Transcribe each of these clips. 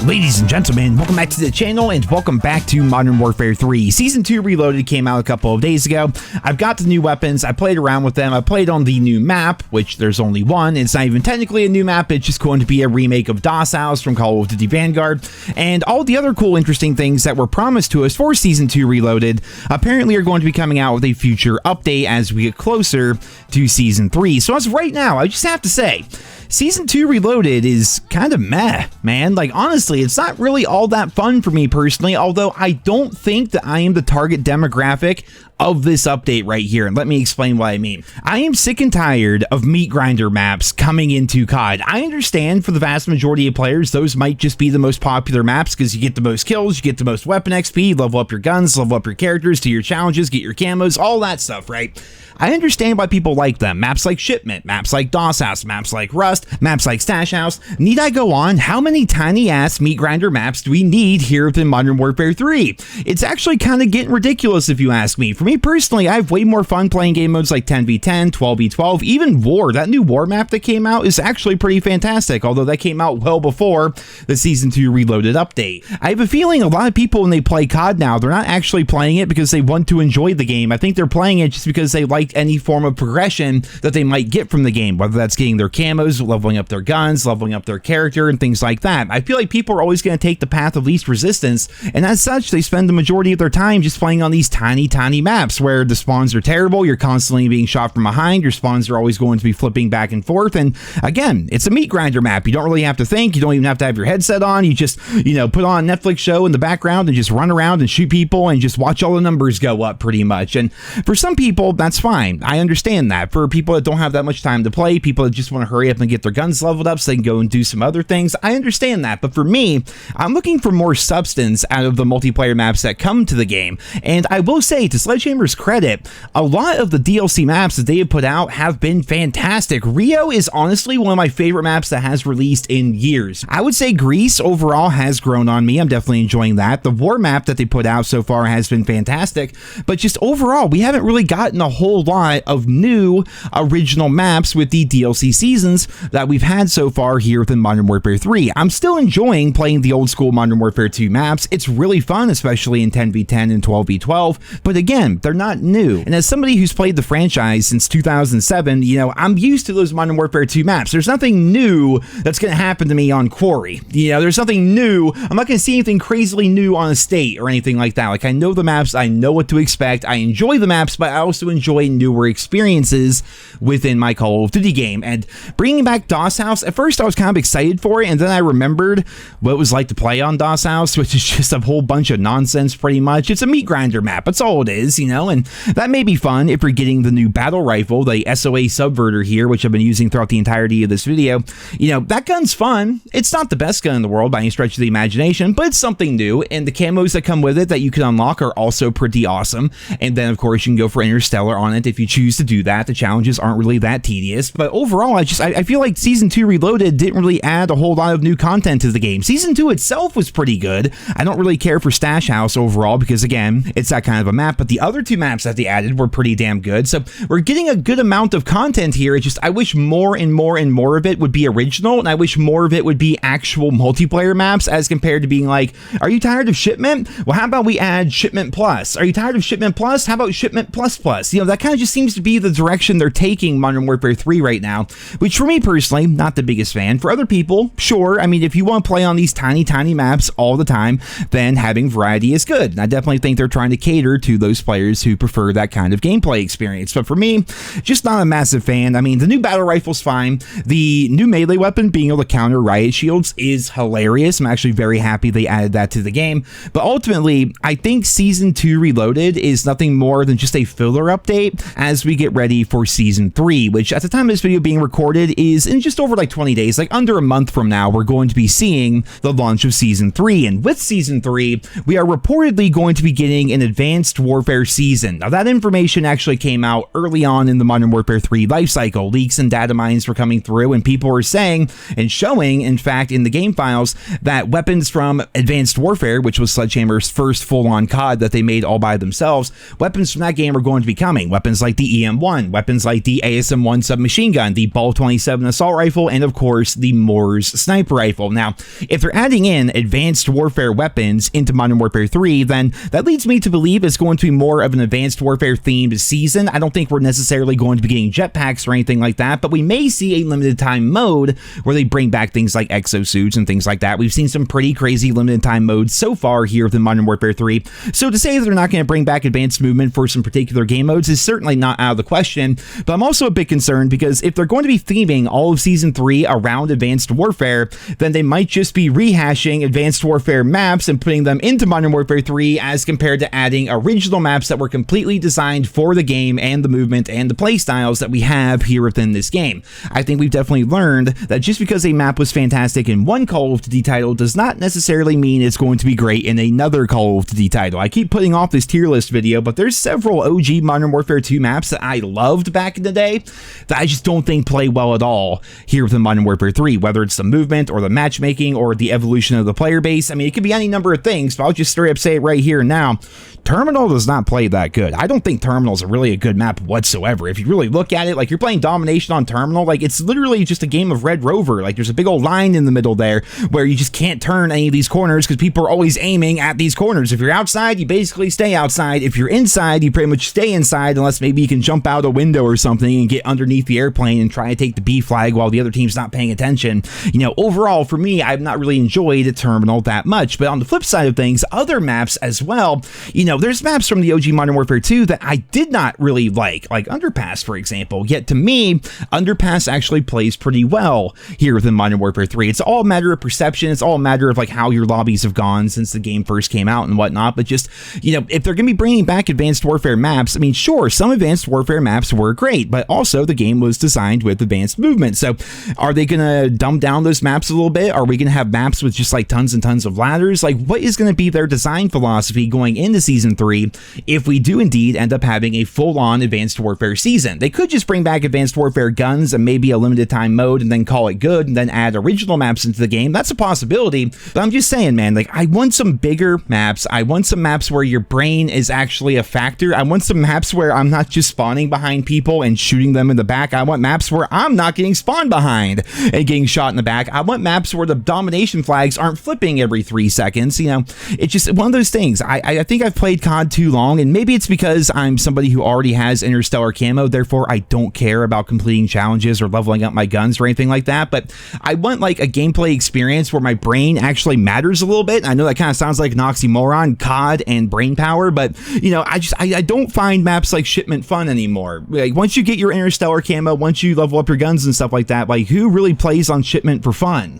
Ladies and gentlemen, welcome back to the channel and welcome back to Modern Warfare 3. Season 2 Reloaded came out a couple of days ago. I've got the new weapons, I played around with them, I played on the new map, which there's only one. It's not even technically a new map, it's just going to be a remake of DOS House from Call of Duty Vanguard. And all the other cool, interesting things that were promised to us for Season 2 Reloaded apparently are going to be coming out with a future update as we get closer to Season 3. So as of right now, I just have to say, Season 2 Reloaded is kind of meh, man. Like, honestly, it's not really all that fun for me personally, although I don't think that I am the target demographic of this update right here, and let me explain what I mean. I am sick and tired of meat grinder maps coming into COD. I understand for the vast majority of players, those might just be the most popular maps because you get the most kills, you get the most weapon XP, level up your guns, level up your characters, do your challenges, get your camos, all that stuff, right? I understand why people like them. Maps like Shipment, maps like DOS House, maps like Rust, maps like Stash House. Need I go on? How many tiny ass meat grinder maps do we need here within Modern Warfare 3? It's actually kind of getting ridiculous if you ask me. For me personally, I have way more fun playing game modes like 10v10, 12v12, even War. That new War map that came out is actually pretty fantastic, although that came out well before the Season 2 Reloaded update. I have a feeling a lot of people when they play COD now, they're not actually playing it because they want to enjoy the game. I think they're playing it just because they like any form of progression that they might get from the game, whether that's getting their camos, leveling up their guns, leveling up their character, and things like that. I feel like people are always going to take the path of least resistance, and as such, they spend the majority of their time just playing on these tiny maps where the spawns are terrible, you're constantly being shot from behind, your spawns are always going to be flipping back and forth, and again, it's a meat grinder map. You don't really have to think, you don't even have to have your headset on, you just, put on a Netflix show in the background and just run around and shoot people and just watch all the numbers go up pretty much. And for some people, that's fine. I understand that. For people that don't have that much time to play, people that just want to hurry up and get their guns leveled up so they can go and do some other things, I understand that. But for me, I'm looking for more substance out of the multiplayer maps that come to the game. And I will say, to Sledgehammer's credit, a lot of the DLC maps that they have put out have been fantastic. Rio is honestly one of my favorite maps that has released in years. I would say Greece overall has grown on me. I'm definitely enjoying that. The War map that they put out so far has been fantastic, but just overall, we haven't really gotten a whole lot of new original maps with the DLC seasons that we've had so far here within Modern Warfare 3. I'm still enjoying playing the old school Modern Warfare 2 maps. It's really fun, especially in 10v10 and 12v12, but again, they're not new. And as somebody who's played the franchise since 2007, I'm used to those Modern Warfare 2 maps. There's nothing new that's going to happen to me on Quarry. There's nothing new. I'm not going to see anything crazily new on Estate or anything like that. Like, I know the maps, I know what to expect, I enjoy the maps, but I also enjoy newer experiences within my Call of Duty game. And bringing back DOS House, at first I was kind of excited for it, and then I remembered what it was like to play on DOS House, which is just a whole bunch of nonsense pretty much. It's a meat grinder map, that's all it is, and that may be fun if you're getting the new battle rifle, the SOA Subverter here, which I've been using throughout the entirety of this video. That gun's fun. It's not the best gun in the world by any stretch of the imagination, but it's something new, and the camos that come with it that you can unlock are also pretty awesome. And then of course you can go for Interstellar on it if you choose to do that. The challenges aren't really that tedious, but overall I feel like Season 2 Reloaded didn't really add a whole lot of new content to the game. Season 2 itself was pretty good. I don't really care for Stash House overall because again, it's that kind of a map, but the other two maps that they added were pretty damn good. So we're getting a good amount of content here. It's just I wish more and more and more of it would be original, and I wish more of it would be actual multiplayer maps as compared to being like, are you tired of Shipment? Well, how about we add Shipment Plus? Are you tired of Shipment Plus? How about Shipment Plus Plus? That kind of just seems to be the direction they're taking Modern Warfare 3 right now, which for me personally, not the biggest fan. For other people, sure. I mean, if you want to play on these tiny maps all the time, then having variety is good. And I definitely think they're trying to cater to those players who prefer that kind of gameplay experience. But for me, just not a massive fan. I mean, the new battle rifle's fine. The new melee weapon being able to counter riot shields is hilarious. I'm actually very happy they added that to the game. But ultimately, I think Season 2 Reloaded is nothing more than just a filler update as we get ready for Season 3, which at the time of this video being recorded is in just over like 20 days, like under a month from now, we're going to be seeing the launch of Season 3. And with Season 3, we are reportedly going to be getting an Advanced Warfare Warfare season. Now, that information actually came out early on in the Modern Warfare 3 lifecycle. Leaks and data mines were coming through, and people were saying and showing, in fact, in the game files, that weapons from Advanced Warfare, which was Sledgehammer's first full-on COD that they made all by themselves, weapons from that game are going to be coming. Weapons like the EM1, weapons like the ASM-1 submachine gun, the Ball 27 assault rifle, and of course, the Moores sniper rifle. Now, if they're adding in Advanced Warfare weapons into Modern Warfare 3, then that leads me to believe it's going to be more of an Advanced Warfare themed season. I don't think we're necessarily going to be getting jetpacks or anything like that, but we may see a limited time mode where they bring back things like exosuits and things like that. We've seen some pretty crazy limited time modes so far here within Modern Warfare 3, so to say that they're not going to bring back advanced movement for some particular game modes is certainly not out of the question, but I'm also a bit concerned because if they're going to be theming all of Season 3 around Advanced Warfare, then they might just be rehashing Advanced Warfare maps and putting them into Modern Warfare 3 as compared to adding original maps that were completely designed for the game and the movement and the playstyles that we have here within this game. I think we've definitely learned that just because a map was fantastic in one Call of Duty title does not necessarily mean it's going to be great in another Call of Duty title. I keep putting off this tier list video, but there's several OG Modern Warfare 2 maps that I loved back in the day that I just don't think play well at all here within Modern Warfare 3, whether it's the movement or the matchmaking or the evolution of the player base. I mean, it could be any number of things, but I'll just straight up say it right here and now. Terminal does not play that good. I don't think Terminal's a really a good map whatsoever. If you really look at it, like you're playing Domination on Terminal, like it's literally just a game of Red Rover. Like there's a big old line in the middle there where you just can't turn any of these corners because people are always aiming at these corners. If you're outside, you basically stay outside. If you're inside, you pretty much stay inside unless maybe you can jump out a window or something and get underneath the airplane and try to take the B flag while the other team's not paying attention. You know, overall for me, I've not really enjoyed Terminal that much. But on the flip side of things, other maps as well, you know, there's maps from the OG Modern Warfare 2 that I did not really like Underpass, for example. Yet to me, Underpass actually plays pretty well here within Modern Warfare 3. It's all a matter of perception. It's all a matter of like how your lobbies have gone since the game first came out and whatnot. But just, you know, if they're going to be bringing back Advanced Warfare maps, I mean, sure, some Advanced Warfare maps were great, but also the game was designed with advanced movement. So are they going to dumb down those maps a little bit? Are we going to have maps with just like tons and tons of ladders? Like, what is going to be their design philosophy going into Season 3 if we do indeed end up having a full-on Advanced Warfare season? They could just bring back Advanced Warfare guns and maybe a limited time mode and then call it good and then add original maps into the game. That's a possibility, but I'm just saying, man, like I want some bigger maps. I want some maps where your brain is actually a factor. I want some maps where I'm not just spawning behind people and shooting them in the back. I want maps where I'm not getting spawned behind and getting shot in the back. I want maps where the domination flags aren't flipping every 3 seconds. You know, it's just one of those things. I think I've played COD too long, and maybe it's because I'm somebody who already has interstellar camo, therefore I don't care about completing challenges or leveling up my guns or anything like that, but I want like a gameplay experience where my brain actually matters a little bit. I know that kind of sounds like an oxymoron, COD and brain power, but you know, I don't find maps like Shipment fun anymore. Like once you get your interstellar camo, once you level up your guns and stuff like that, like who really plays on Shipment for fun?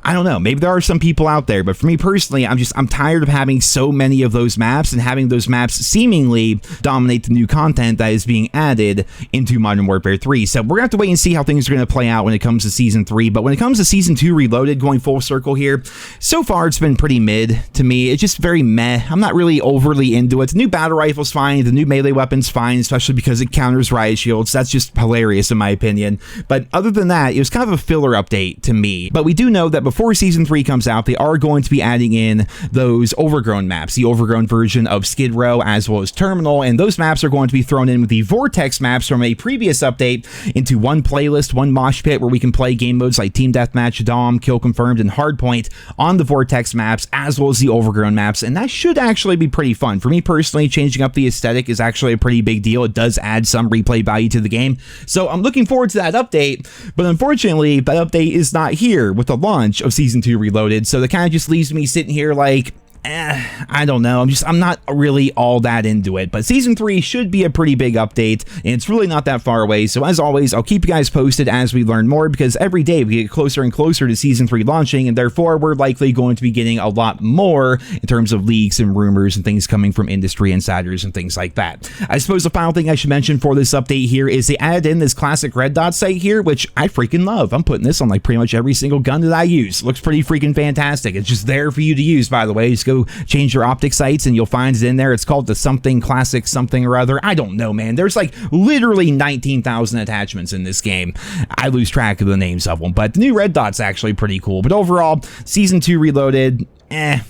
I don't know, maybe there are some people out there, but for me personally, I'm tired of having so many of those maps and having those maps seemingly dominate the new content that is being added into Modern Warfare 3. So we're gonna have to wait and see how things are gonna play out when it comes to Season 3, but when it comes to Season 2 Reloaded, going full circle here, so far it's been pretty mid to me. It's just very meh. I'm not really overly into it. The new battle rifle's fine, the new melee weapon's fine, especially because it counters riot shields. That's just hilarious in my opinion. But other than that, it was kind of a filler update to me. But we do know that before Season 3 comes out, they are going to be adding in those overgrown maps, the overgrown version of Skid Row as well as Terminal, and those maps are going to be thrown in with the Vortex maps from a previous update into one playlist, one mosh pit, where we can play game modes like Team Deathmatch, Dom, Kill Confirmed, and Hardpoint on the Vortex maps as well as the overgrown maps, and that should actually be pretty fun. For me personally, changing up the aesthetic is actually a pretty big deal. It does add some replay value to the game, so I'm looking forward to that update, but unfortunately, that update is not here with the launch of Season 2 Reloaded, so that kind of just leaves me sitting here like, I don't know. I'm not really all that into it, but Season 3 should be a pretty big update, and it's really not that far away. So as always, I'll keep you guys posted as we learn more, because every day we get closer and closer to Season 3 launching, and therefore we're likely going to be getting a lot more in terms of leaks and rumors and things coming from industry insiders and things like that. I suppose the final thing I should mention for this update here is they added in this classic red dot sight here, which I freaking love. I'm putting this on like pretty much every single gun that I use. It looks pretty freaking fantastic. It's just there for you to use, by the way. Just go change your optic sights and you'll find it in there. It's called the something classic something or other. I don't know, man. There's like literally 19,000 attachments in this game. I lose track of the names of them, but the new red dot's actually pretty cool. But overall, Season 2 Reloaded,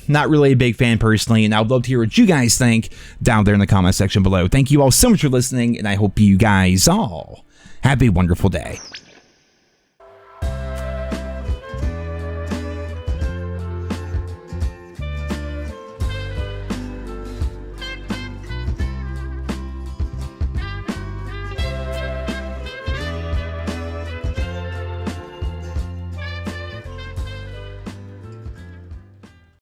not really a big fan personally, and I would love to hear what you guys think down there in the comment section below. Thank you all so much for listening, and I hope you guys all have a wonderful day.